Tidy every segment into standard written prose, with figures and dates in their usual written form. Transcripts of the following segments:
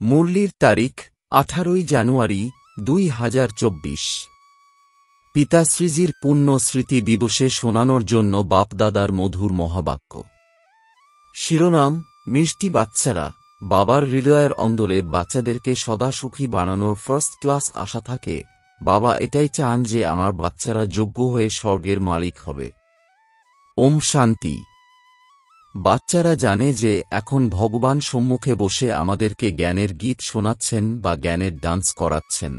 মুরলির তারিখ 18 জানুয়ারি 2024। পিতাশ্রীজির পুণ্য স্মৃতি দিবসে শোনানোর জন্য বাপদাদার মধুর মহাবাক্য। শিরোনাম: মিষ্টি বাচ্চারা। বাবার হৃদয়ের অন্দরে বাচ্চাদেরকে সদা সুখী বানানোর ফার্স্ট ক্লাস আশা থাকে। বাবা এটাই চান যে আমার বাচ্চারা যোগ্য হয়ে স্বর্গের মালিক হবে। ওম শান্তি। বাচ্চারা জানে যে এখন ভগবান সম্মুখে বসে আমাদেরকে জ্ঞানের গীত শোনাচ্ছেন বা জ্ঞানের ডান্স করাচ্ছেন।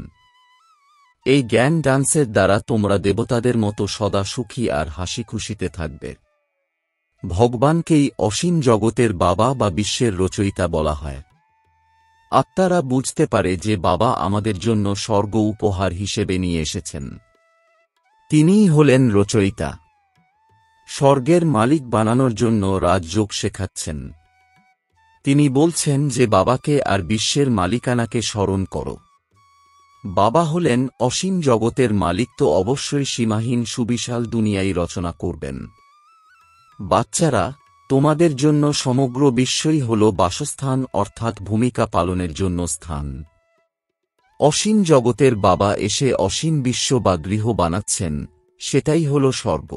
এই জ্ঞান ডান্সের দ্বারা তোমরা দেবতাদের মতো সদা সুখী আর হাসি খুশিতে থাকবে। ভগবানকেই অসীম জগতের বাবা বা বিশ্বের রচয়িতা বলা হয়। আত্মারা বুঝতে পারে যে বাবা আমাদের জন্য স্বর্গ উপহার হিসেবে নিয়ে এসেছেন। তিনিই হলেন রচয়িতা। স্বর্গের মালিক বানানোর জন্য রাজযোগ শেখাচ্ছেন। তিনি বলছেন যে বাবাকে আর বিশ্বের মালিকানাকে স্মরণ করো। বাবা হলেন অসীম জগতের মালিক, তো অবশ্যই সীমাহীন সুবিশাল দুনিয়াই রচনা করবেন। বাচ্চারা, তোমাদের জন্য সমগ্র বিশ্বই হল বাসস্থান, অর্থাৎ ভূমিকা পালনের জন্য স্থান। অসীম জগতের বাবা এসে অসীম বিশ্ব বা গৃহ বানাচ্ছেন, সেটাই হল স্বর্গ।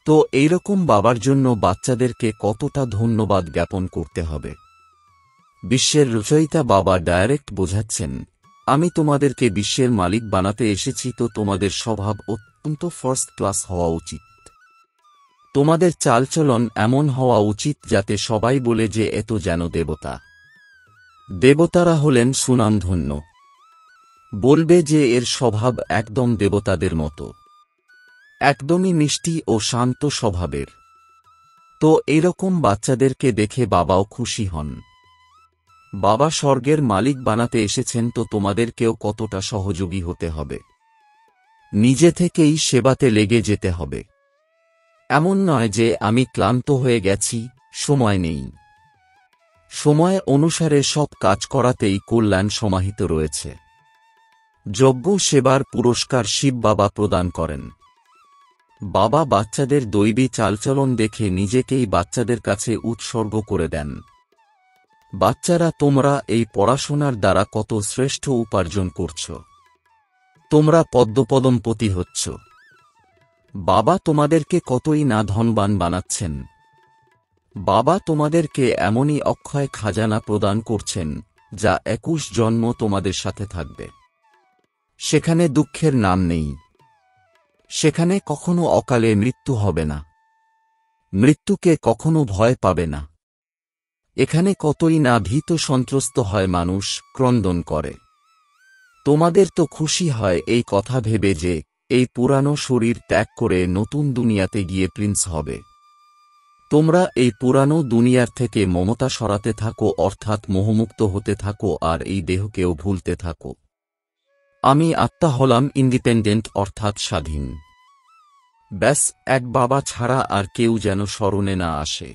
তো এইরকম বাবার জন্য বাচ্চাদেরকে কতটা ধন্যবাদ জ্ঞাপন করতে হবে। বিশ্বের রচয়িতা বাবা ডাইরেক্ট বোঝাচ্ছেন, আমি তোমাদেরকে বিশ্বের মালিক বানাতে এসেছি, তো তোমাদের স্বভাব অত্যন্ত ফার্স্ট ক্লাস হওয়া উচিত। তোমাদের চালচলন এমন হওয়া উচিত যাতে সবাই বলে যে এত যেন দেবতা। দেবতারা হলেন সুনামধন্য। বলবে যে এর স্বভাব একদম দেবতাদের মতো, একদমই মিষ্টি ও শান্ত স্বভাবের। তো এরকম বাচ্চাদেরকে দেখে বাবাও খুশি হন। বাবা স্বর্গের মালিক বানাতে এসেছেন, তো তোমাদেরকেও কতটা সহযোগী হতে হবে। নিজে থেকেই সেবাতে লেগে যেতে হবে। এমন নয় যে আমি ক্লান্ত হয়ে গেছি, সময় নেই। সময় অনুসারে সব কাজ করাতেই কল্যাণ সমাহিত রয়েছে। যজ্ঞ সেবার পুরস্কার শিব বাবা প্রদান করেন। বাবা বাচ্চাদের দৈবী চালচলন দেখে নিজেকেই বাচ্চাদের কাছে উৎসর্গ করে দেন। বাচ্চারা, তোমরা এই পড়াশোনার দ্বারা কত শ্রেষ্ঠ উপার্জন করছ। তোমরা পদ্মপদমপতি হচ্ছ। বাবা তোমাদেরকে কতই না ধনবান বানাচ্ছেন। বাবা তোমাদেরকে এমনই অক্ষয় খাজানা প্রদান করছেন যা 21 জন্ম তোমাদের সাথে থাকবে। সেখানে দুঃখের নাম নেই। সেখানে কখনো অকালে মৃত্যু হবে না। মৃত্যুকে কখনো ভয় পাবে না। এখানে কতই না ভীত সন্ত্রস্ত হয় মানুষ, ক্রন্দন করে। তোমাদের তো খুশি হয় এই কথা ভেবে যে এই পুরানো শরীর ত্যাগ করে নতুন দুনিয়াতে গিয়ে প্রিন্স হবে। তোমরা এই পুরানো দুনিয়ার থেকে মমতা সরাতে থাকো, অর্থাৎ মোহমুক্ত হতে থাকো, আর এই দেহকেও ভুলতে থাকো। আমি আত্মা হলাম ইন্ডিপেন্ডেন্ট, অর্থাৎ স্বাধীন। ব্যাস, এক বাবা ছাড়া আর কেউ যেন স্মরণে না আসে।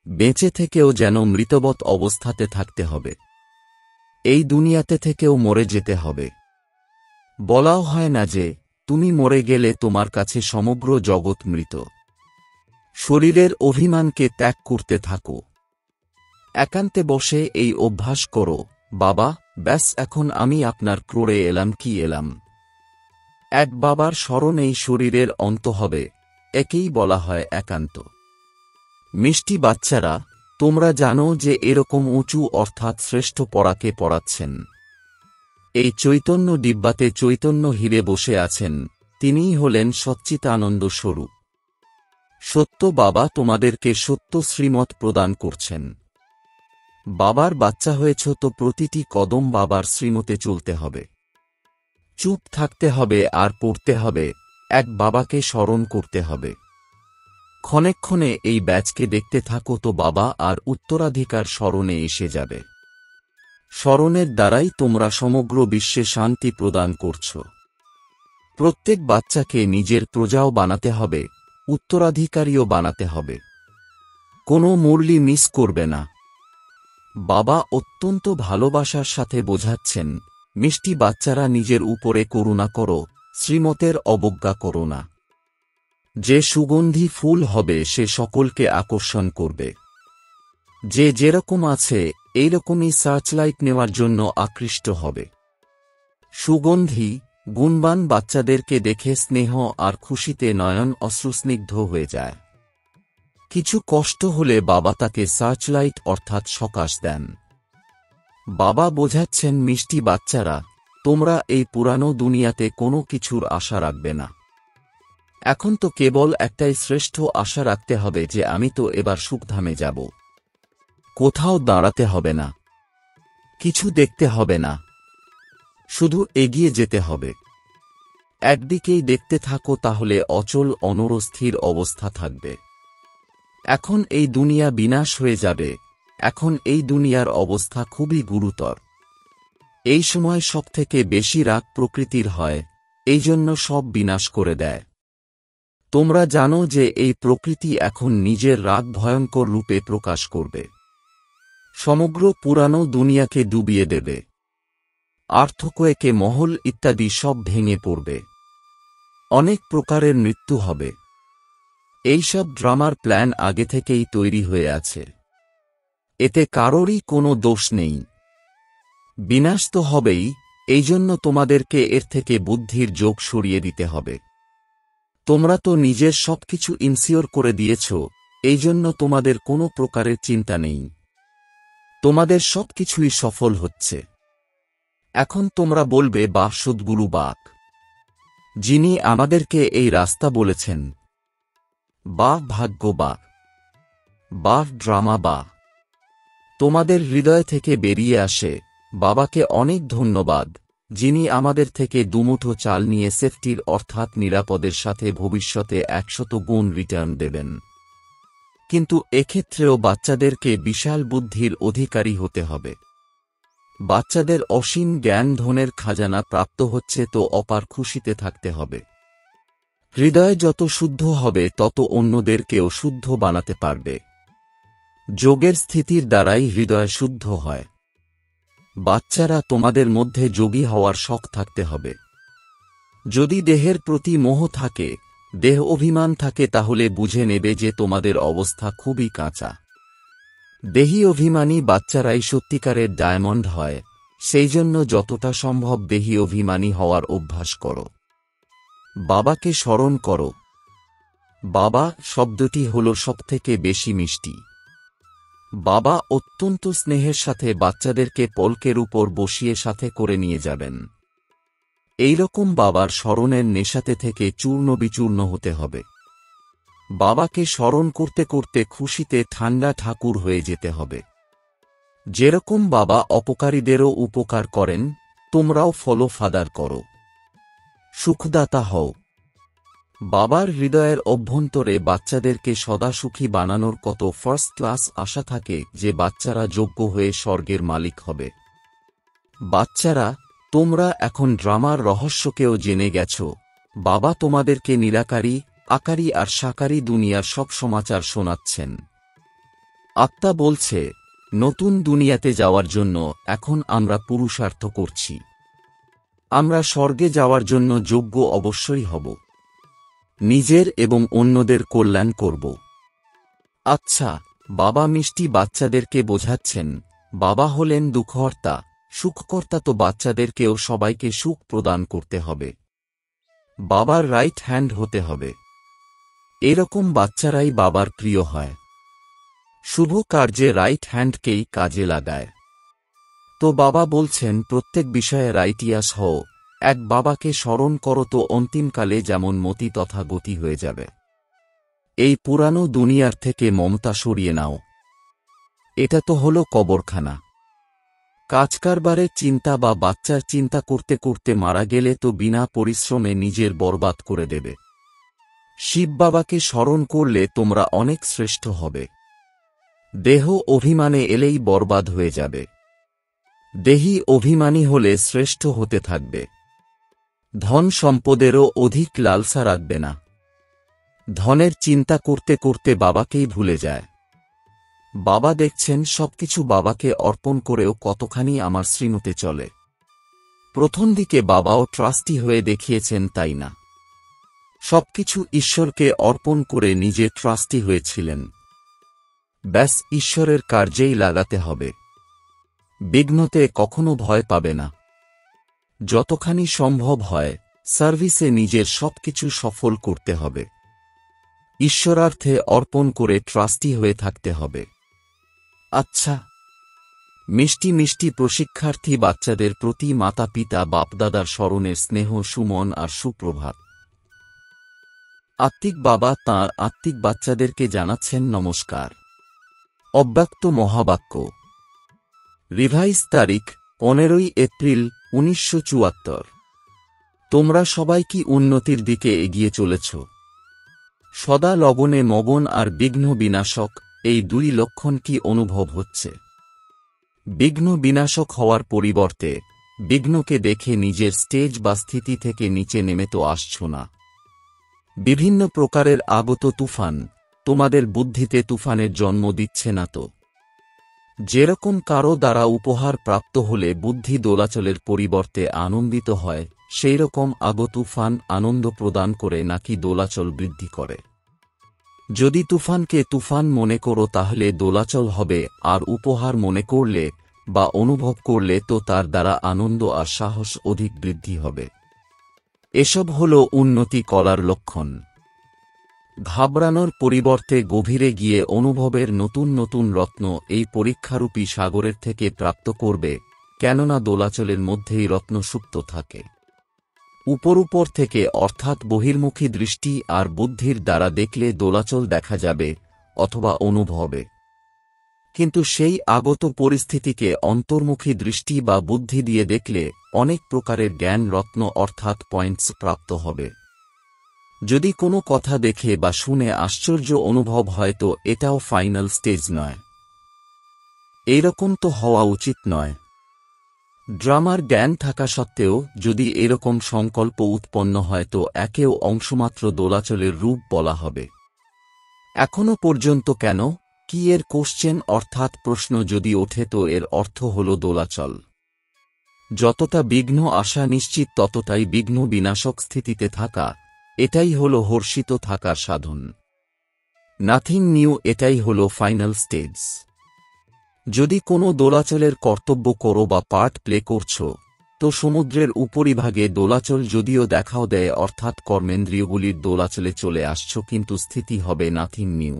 বেঁচে থেকেও যেন মৃতবৎ অবস্থাতে থাকতে হবে। এই দুনিয়াতে থেকেও মরে যেতে হবে। বলাও হয় না যে তুমি মরে গেলে তোমার কাছে সমগ্র জগৎ মৃত। শরীরের অভিমানকে ত্যাগ করতে থাকো। একান্তে বসে এই অভ্যাস করো, বাবা, ব্যাস এখন আমি আপনার ক্রোড়ে এলাম কি এলাম। এক বাবার স্মরণেই শরীরের অন্ত হবে, একেই বলা হয় একান্ত। মিষ্টি বাচ্চারা, তোমরা জানো যে এরকম উঁচু অর্থাৎ শ্রেষ্ঠ পড়াকে পড়াচ্ছেন। এই চৈতন্য ডিব্বাতে চৈতন্য হীরে বসে আছেন, তিনিই হলেন সচ্চিদানন্দ স্বরূপ। সত্য বাবা তোমাদেরকে সত্য শ্রীমত প্রদান করছেন। বাবার বাচ্চা হয়েছ, তো প্রতিটি কদম বাবার শ্রীমতে চলতে হবে। চুপ থাকতে হবে আর পড়তে হবে, এক বাবাকে স্মরণ করতে হবে। ক্ষণে ক্ষণে এই ব্যাচকে দেখতে থাকো, তো বাবা আর উত্তরাধিকার স্মরণে এসে যাবে। স্মরণের দ্বারাই তোমরা সমগ্র বিশ্বে শান্তি প্রদান করছ। প্রত্যেক বাচ্চাকে নিজের প্রজাও বানাতে হবে, উত্তরাধিকারীও বানাতে হবে। কোনো মুরলি মিস করবে না। বাবা অত্যন্ত ভালোবাসার সাথে বোঝাচ্ছেন, মিষ্টি বাচ্চারা, নিজের উপরে করুণা করো, শ্রীমতের অবজ্ঞা করো না। যে সুগন্ধি ফুল হবে সে সকলকে আকর্ষণ করবে। যে যেরকম আছে এইরকমই সার্চলাইট নেওয়ার জন্য আকৃষ্ট হবে। সুগন্ধি, গুণবান বাচ্চাদেরকে দেখে স্নেহ আর খুশিতে নয়ন অশ্রুস্নিগ্ধ হয়ে যায়। কিছু কষ্ট হলে বাবা তাকে সার্চলাইট অর্থাৎ সকাশ দেন। বাবা বোঝাচ্ছেন, মিষ্টি বাচ্চারা, তোমরা এই পুরানো দুনিয়াতে কোনো কিছুর আশা রাখবে না। এখন তো কেবল একটাই শ্রেষ্ঠ আশা রাখতে হবে যে আমি তো এবার সুখধামে যাব। কোথাও দাঁড়াতে হবে না, কিছু দেখতে হবে না, শুধু এগিয়ে যেতে হবে। একদিকেই দেখতে থাকো, তাহলে অচল অনরস্থির অবস্থা থাকবে। এখন এই দুনিয়া বিনাশ হয়ে যাবে, এখন এই দুনিয়ার অবস্থা খুবই গুরুতর। এই সময় সবথেকে বেশি রাগ প্রকৃতির হয়, এই জন্য সব বিনাশ করে দেয়। তোমরা জানো যে এই প্রকৃতি এখন নিজের রাগ ভয়ঙ্কর রূপে প্রকাশ করবে, সমগ্র পুরানো দুনিয়াকে ডুবিয়ে দেবে। আর্থকোয়েকে মহল ইত্যাদি সব ভেঙে পড়বে, অনেক প্রকারের মৃত্যু হবে। এইসব ড্রামার প্ল্যান আগে থেকেই তৈরি হয়ে আছে, এতে কারোরই কোনো দোষ নেই। বিনাশ তো হবেই, এই জন্য তোমাদেরকে এর থেকে বুদ্ধির যোগ সরিয়ে দিতে হবে। তোমরা তো নিজের সবকিছু ইনসিওর করে দিয়েছ, এই জন্য তোমাদের কোনো প্রকারের চিন্তা নেই, তোমাদের সবকিছুই সফল হচ্ছে। এখন তোমরা বলবে, বাহ সদ্গুরু বাক, যিনি আমাদেরকে এই রাস্তা বলেছেন, বাহ ভাগ্য, বাহ ড্রামা, তোমাদের হৃদয় থেকে বেরিয়ে আসে, বাবাকে অনেক ধন্যবাদ, যিনি আমাদের থেকে দুমুঠো চাল নিয়ে সেফটির অর্থাৎ নিরাপদের সাথে ভবিষ্যতে 100 গুণ রিটার্ন দেবেন। কিন্তু এক্ষেত্রেও বাচ্চাদেরকে বিশাল বুদ্ধির অধিকারী হতে হবে। বাচ্চাদের অসীম জ্ঞান ধনের খাজানা প্রাপ্ত হচ্ছে, তো অপার খুশিতে থাকতে হবে। হৃদয় যত শুদ্ধ হবে তত অন্যদেরকেও শুদ্ধ বানাতে পারবে। যোগের স্থিতির দ্বারাই হৃদয় শুদ্ধ হয়। বাচ্চারা, তোমাদের মধ্যে যোগী হওয়ার শখ থাকতে হবে। যদি দেহের প্রতি মোহ থাকে, দেহ অভিমান থাকে, তাহলে বুঝে নেবে যে তোমাদের অবস্থা খুবই কাঁচা। দেহী অভিমানী বাচ্চারাই সত্যিকারের ডায়মন্ড হয়, সেই জন্য যতটা সম্ভব দেহী অভিমানী হওয়ার অভ্যাস করো। বাবাকে স্মরণ করো। বাবা শব্দটি হল সবথেকে বেশি মিষ্টি। বাবা অত্যন্ত স্নেহের সাথে বাচ্চাদেরকে পলকের উপর বসিয়ে সাথে করে নিয়ে যাবেন। এইরকম বাবার স্মরণের নেশাতে থেকে চূর্ণ বিচূর্ণ হতে হবে। বাবাকে স্মরণ করতে করতে খুশিতে ঠান্ডা ঠাকুর হয়ে যেতে হবে। যেরকম বাবা অপকারীদেরও উপকার করেন, তোমরাও ফলো ফাদার করো, সুখদাতা হও। বাবার হৃদয়ের অভ্যন্তরে বাচ্চাদেরকে সদা সুখী বানানোর কত ফার্স্ট ক্লাস আশা থাকে যে বাচ্চারা যোগ্য হয়ে স্বর্গের মালিক হবে। বাচ্চারা, তোমরা এখন ড্রামার রহস্যকেও জেনে গেছ। বাবা তোমাদেরকে নিরাকারী, আকারী আর সাকারী দুনিয়ার সব সমাচার শোনাচ্ছেন। আত্মা বলছে, নতুন দুনিয়াতে যাওয়ার জন্য এখন আমরা পুরুষার্থ করছি। আমরা স্বর্গে যাওয়ার জন্য যোগ্য অবশ্যই হব। নিজের এবং অন্যদের কল্যাণ করব। আচ্ছা, বাবা মিষ্টি বাচ্চাদেরকে বোঝাচ্ছেন, বাবা হলেন দুঃখহর্তা, সুখকর্তা, তো বাচ্চাদেরকেও সবাইকে সুখ প্রদান করতে হবে। বাবার রাইট হ্যান্ড হতে হবে। এরকম বাচ্চারাই বাবার প্রিয় হয়। শুভ কার্যে রাইট হ্যান্ডকেই কাজে লাগায়। তো বাবা বলছেন, প্রত্যেক বিষয়ে রাইটিয়াস হও। এক বাবাকে স্মরণ করো, তো অন্তিমকালে যেমন মতি তথা গতি হয়ে যাবে। এই পুরানো দুনিয়ার থেকে মমতা সরিয়ে নাও। এটা তো হলো কবরখানা। কাজকারবারের চিন্তা বা বাচ্চার চিন্তা করতে করতে মারা গেলে তো বিনা পরিশ্রমে নিজের বরবাদ করে দেবে। শিব বাবাকে স্মরণ করলে তোমরা অনেক শ্রেষ্ঠ হবে। দেহ অভিমানে এলেই বরবাদ হয়ে যাবে। দেহী অভিমানী হলে শ্রেষ্ঠ হতে থাকবে। ধন সম্পদেরও অধিক লালসা রাখবে না। ধনের চিন্তা করতে করতে বাবাকেই ভুলে যায়। বাবা দেখছেন সবকিছু বাবাকে অর্পণ করেও কতখানি আমার শ্রীমতে চলে। প্রথম দিকে বাবাও ট্রাস্টি হয়ে দেখিয়েছেন, তাই না? সবকিছু ঈশ্বরকে অর্পণ করে নিজে ট্রাস্টি হয়েছিলেন। ব্যাস ঈশ্বরের কার্যেই লাগাতে হবে। বিঘ্নতে কখনো ভয় পাবে না। যতখানি সম্ভব হয় সার্ভিসে নিজের সবকিছু সফল করতে হবে। ঈশ্বরার্থে অর্পণ করে ট্রাস্টি হয়ে থাকতে হবে। আচ্ছা, মিষ্টি মিষ্টি প্রশিক্ষার্থী বাচ্চাদের প্রতি মাতা পিতা বাপদাদার স্মরণের স্নেহ সুমন আর সুপ্রভাত। আত্মিক বাবা তাঁর আত্মিক বাচ্চাদেরকে জানাচ্ছেন নমস্কার। অব্যক্ত মহাবাক্য। রিভাইজ তারিখ 15 এপ্রিল 1974। তোমরা সবাই কি উন্নতির দিকে এগিয়ে চলেছ? সদা লবণে মগন আর বিঘ্ন বিনাশক, এই দুই লক্ষণ কি অনুভব হচ্ছে? বিঘ্ন বিনাশক হওয়ার পরিবর্তে বিঘ্নকে দেখে নিজের স্টেজ বা স্থিতি থেকে নিচে নেমে তো আসছ না। বিভিন্ন প্রকারের আগত তুফান তোমাদের বুদ্ধিতে তুফানের জন্ম দিচ্ছে না তো? যেরকম কারো দ্বারা উপহার প্রাপ্ত হলে বুদ্ধি দোলাচলের পরিবর্তে আনন্দিত হয়, সেই রকম আগত তুফান আনন্দ প্রদান করে নাকি দোলাচল বৃদ্ধি করে? যদি তুফানকে তুফান মনে করো তাহলে দোলাচল হবে, আর উপহার মনে করলে বা অনুভব করলে তো তার দ্বারা আনন্দ আর সাহস অধিক বৃদ্ধি হবে। এসব হল উন্নতি করার লক্ষণ। ঘাবড়ানোর পরিবর্তে গভীরে গিয়ে অনুভবের নতুন নতুন রত্ন এই পরীক্ষারূপী সাগরের থেকে প্রাপ্ত করবে, কেননা দোলাচলের মধ্যেই রত্ন সুপ্ত থাকে। উপর থেকে অর্থাৎ বহির্মুখী দৃষ্টি আর বুদ্ধির দ্বারা দেখলে দোলাচল দেখা যাবে অথবা অনুভবে, কিন্তু সেই আগত পরিস্থিতিকে অন্তর্মুখী দৃষ্টি বা বুদ্ধি দিয়ে দেখলে অনেক প্রকারের জ্ঞান রত্ন অর্থাৎ পয়েন্টস প্রাপ্ত হবে। যদি কোনো কথা দেখে বা শুনে আশ্চর্য অনুভব হয় তো এটাও ফাইনাল স্টেজ নয়। এইরকম তো হওয়া উচিত নয়। ড্রামার জ্ঞান থাকা সত্ত্বেও যদি এরকম সংকল্প উৎপন্ন হয় তো একেও অংশমাত্র দোলাচলের রূপ বলা হবে। এখনো পর্যন্ত কেন, কি এর কোশ্চেন অর্থাৎ প্রশ্ন যদি ওঠে তো এর অর্থ হল দোলাচল। যতটা বিঘ্ন আসা নিশ্চিত ততটাই বিঘ্ন বিনাশক স্থিতিতে থাকা, এটাই হল হর্ষিত থাকার সাধন। নাথিং নিউ, এটাই হল ফাইনাল স্টেজ। যদি কোনো দোলাচলের কর্তব্য করো বা পার্ট প্লে করছ তো সমুদ্রের উপরিভাগে দোলাচল যদিও দেখাও দেয় অর্থাৎ কর্মেন্দ্রিয়গুলির দোলাচলে চলে আসছ, কিন্তু স্থিতি হবে নাথিং নিউ।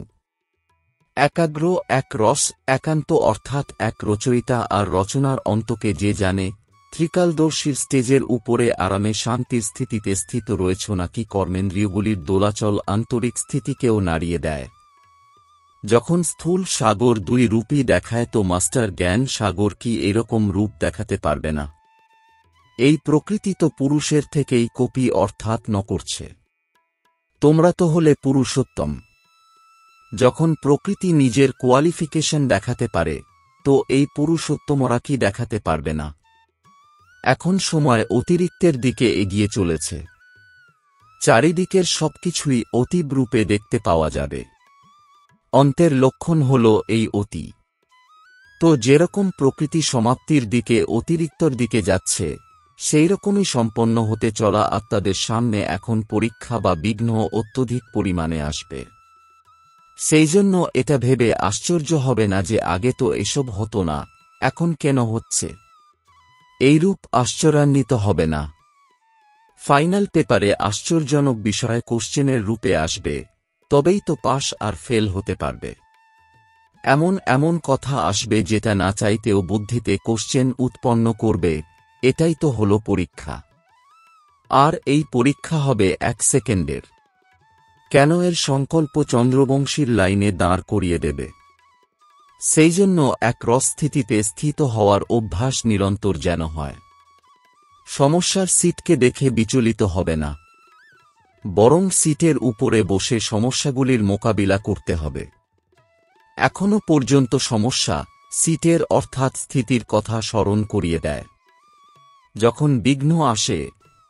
একাগ্র এক রস একান্ত অর্থাৎ এক রচয়িতা আর রচনার অন্তকে যে জানে, ত্রিকালদর্শীর স্টেজের উপরে আরামে শান্তির স্থিতিতে স্থিত রয়েছ নাকি কর্মেন্দ্রিয়গুলির দোলাচল আন্তরিক স্থিতিকেও নাড়িয়ে দেয়। যখন স্থূল সাগর দুই রূপই দেখায় তো মাস্টার জ্ঞান সাগর কি এরকম রূপ দেখাতে পারবে না? এই প্রকৃতি তো পুরুষের থেকেই কপি অর্থাৎ নকরছে। তোমরা তো হলে পুরুষোত্তম। যখন প্রকৃতি নিজের কোয়ালিফিকেশন দেখাতে পারে তো এই পুরুষোত্তমরা কি দেখাতে পারবে না? এখন সময় অতিরিক্তের দিকে এগিয়ে চলেছে। চারিদিকের সবকিছুই অতীব রূপে দেখতে পাওয়া যাবে। অন্তের লক্ষণ হল এই অতি। তো যেরকম প্রকৃতি সমাপ্তির দিকে অতিরিক্তর দিকে যাচ্ছে, সেই রকমই সম্পন্ন হতে চলা আত্মাদের সামনে এখন পরীক্ষা বা বিঘ্ন অত্যধিক পরিমাণে আসবে। সেই জন্য এটা ভেবে আশ্চর্য হবে না যে আগে তো এসব হতো না, এখন কেন হচ্ছে। এইরূপ আশ্চর্যান্বিত হবে না। ফাইনাল পেপারে আশ্চর্যজনক বিষয় কোশ্চেনের রূপে আসবে, তবেই তো পাস আর ফেল হতে পারবে। এমন এমন কথা আসবে যেটা না চাইতেও বুদ্ধিতে কোশ্চেন উৎপন্ন করবে, এটাই তো হলো পরীক্ষা। আর এই পরীক্ষা হবে 1 সেকেন্ডের। কেন এর সংকল্প চন্দ্রবংশীর লাইনে দাঁড় করিয়ে দেবে। সেই জন্য এক রসস্থিতিতে স্থিত হওয়ার অভ্যাস নিরন্তর যেন হয়। সমস্যার সিটকে দেখে বিচলিত হবে না, বরং সিটের উপরে বসে সমস্যাগুলির মোকাবিলা করতে হবে। এখনো পর্যন্ত সমস্যা সিটের অর্থাৎ স্থিতির কথা স্মরণ করিয়ে দেয়। যখন বিঘ্ন আসে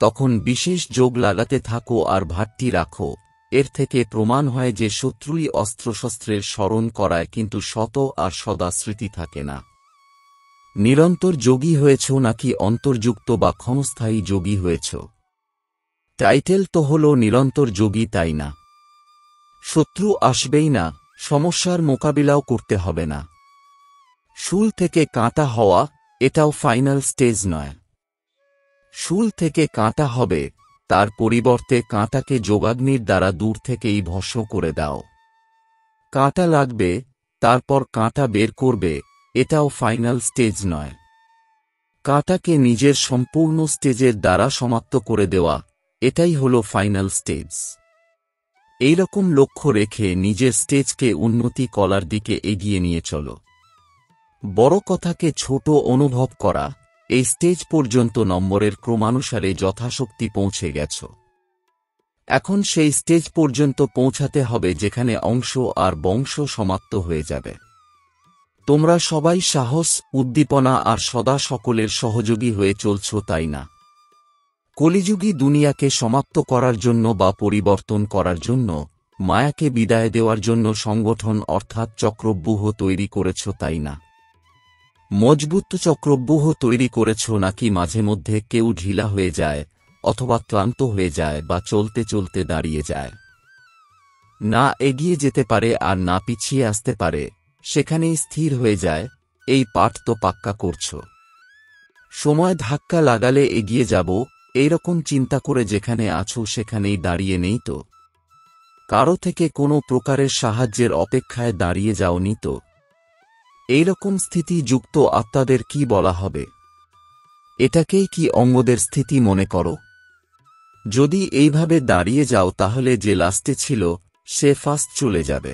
তখন বিশেষ যোগ লাগাতে থাকো আর ভাট্টি রাখো। এর থেকে প্রমাণ হয় যে শত্রুই অস্ত্রশস্ত্রের স্মরণ করায়, কিন্তু শত আর সদা স্মৃতি থাকে না। নিরন্তর যোগী হয়েছ নাকি অন্তর্যুক্ত বা ক্ষণস্থায়ী যোগী হয়েছ? টাইটেল তো হল নিরন্তর যোগী, তাই না? শত্রু আসবেই না, সমস্যার মোকাবিলাও করতে হবে না। শুল থেকে কাঁটা হওয়া এটাও ফাইনাল স্টেজ নয়। শুল থেকে কাঁটা হবে, তার পরিবর্তে কাঁটাকে যোগাগ্নির দ্বারা দূর থেকেই ভস্ম করে দাও। কাঁটা লাগবে, তারপর কাঁটা বের করবে, এটাও ফাইনাল স্টেজ নয়। কাঁটাকে নিজের সম্পূর্ণ স্টেজের দ্বারা সমাপ্ত করে দেওয়া, এটাই হলো ফাইনাল স্টেজ। এইরকম লক্ষ্য রেখে নিজের স্টেজকে উন্নতি করার দিকে এগিয়ে নিয়ে চলো। বড় কথাকে ছোট অনুভব করা, এই স্টেজ পর্যন্ত নম্বরের ক্রমানুসারে যথাশক্তি পৌঁছে গেছ। এখন সেই স্টেজ পর্যন্ত পৌঁছাতে হবে যেখানে অংশ আর বংশ সমাপ্ত হয়ে যাবে। তোমরা সবাই সাহস, উদ্দীপনা আর সদা সকলের সহযোগী হয়ে চলছ, তাই না? কলিযুগী দুনিয়াকে সমাপ্ত করার জন্য বা পরিবর্তন করার জন্য, মায়াকে বিদায় দেওয়ার জন্য সংগঠন অর্থাৎ চক্রব্যূহ তৈরি করেছ, তাই না? মজবুত চক্রব্যূহ তৈরি করেছ, নাকি মাঝে মধ্যে কেউ ঢিলা হয়ে যায় অথবা ক্লান্ত হয়ে যায় বা চলতে চলতে দাঁড়িয়ে যায়, না এগিয়ে যেতে পারে আর না পিছিয়ে আসতে পারে, সেখানেই স্থির হয়ে যায়? এই পাঠ তো পাক্কা করছ। সময় ধাক্কা লাগালে এগিয়ে যাব, এইরকম চিন্তা করে যেখানে আছো সেখানেই দাঁড়িয়ে নেই তো? কারো থেকে কোনো প্রকারের সাহায্যের অপেক্ষায় দাঁড়িয়ে যাওনি তো? এইরকম স্থিতি যুক্ত আত্মাদের কি বলা হবে? এটাকেই কি অঙ্গদের স্থিতি মনে করো? যদি এইভাবে দাঁড়িয়ে যাও তাহলে যে লাস্টে ছিল সে ফার্স্ট চলে যাবে।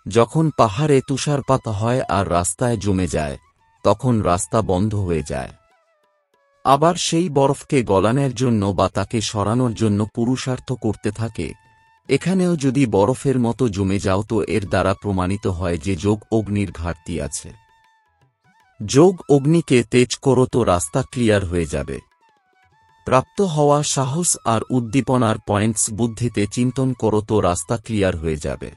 যখন পাহাড়ে তুষারপাত হয় আর রাস্তায় জমে যায়, তখন রাস্তা বন্ধ হয়ে যায়। আবার সেই বরফকে গলানোর জন্য বা তাকে সরানোর জন্য পুরুষার্থ করতে থাকে। এখানেও যদি বরফের মতো জমে যাও তো এর দ্বারা প্রমাণিত হয় যে যোগ অগ্নির ঘাটতি আছে। যোগ অগ্নিকে তেজ করো তো রাস্তা ক্লিয়ার হয়ে যাবে। প্রাপ্ত হওয়া সাহস আর উদ্দীপনার পয়েন্টস বুদ্ধিতে চিন্তন করো তো রাস্তা ক্লিয়ার হয়ে যাবে।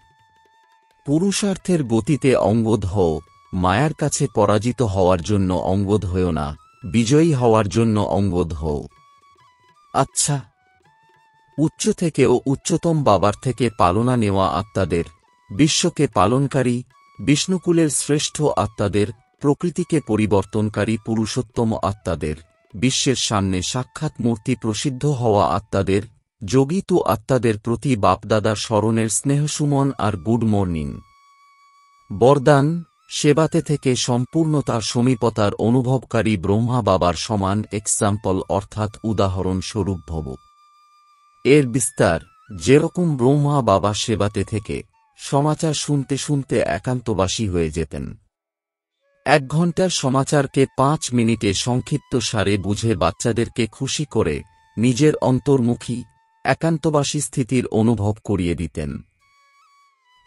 পুরুষার্থের গতিতে অঙ্গদ হও, মায়ার কাছে পরাজিত হওয়ার জন্য অঙ্গদ হও না, বিজয়ী হওয়ার জন্য অঙ্গদ হও। আচ্ছা, উচ্চ থেকেও উচ্চতম বাবার থেকে পালনা নেওয়া আত্মাদের, বিশ্বকে পালনকারী, বিষ্ণুকুলের শ্রেষ্ঠ আত্মাদের, প্রকৃতিকে পরিবর্তনকারী পুরুষোত্তম আত্মাদের, বিশ্বের সামনে সাক্ষাৎ মূর্তি প্রসিদ্ধ হওয়া আত্মাদের, যোগিতু আত্মাদের প্রতি বাপদাদার স্মরণের স্নেহসুমন আর গুড মর্নিং। বরদান, সেবাতে থেকে সম্পূর্ণতার সমীপতার অনুভবকারী ব্রহ্মা বাবার সমান এক্সাম্পল অর্থাৎ উদাহরণ স্বরূপ ভব। এর বিস্তার, যেরকম ব্রহ্মা বাবা সেবাতে থেকে সমাচার শুনতে শুনতে একান্তবাসী হয়ে যেতেন। 1 ঘণ্টার সমাচারকে 5 মিনিটে সংক্ষিপ্ত সারে বুঝে বাচ্চাদেরকে খুশি করে নিজের অন্তর্মুখী একান্তবাসী স্থিতির অনুভব করিয়ে দিতেন।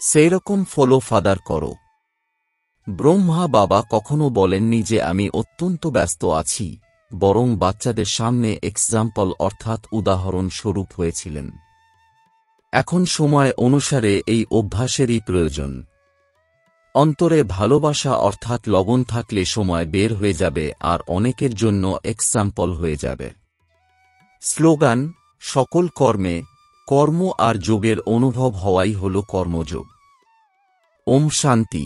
সেইরকম ফলো ফাদার করো। ব্রহ্মা বাবা কখনো বলেননি যে আমি অত্যন্ত ব্যস্ত আছি, বরং বাচ্চাদের সামনে এক্সাম্পল অর্থাৎ উদাহরণ স্বরূপ হয়েছিলেন। এখন সময় অনুসারে এই অভ্যাসেরই প্রয়োজন। অন্তরে ভালোবাসা অর্থাৎ লগন থাকলে সময় বের হয়ে যাবে আর অনেকের জন্য এক্সাম্পল হয়ে যাবে। স্লোগান, সকল কর্মে কর্ম আর যোগের অনুভব হওয়াই হল কর্মযোগ। ওম শান্তি।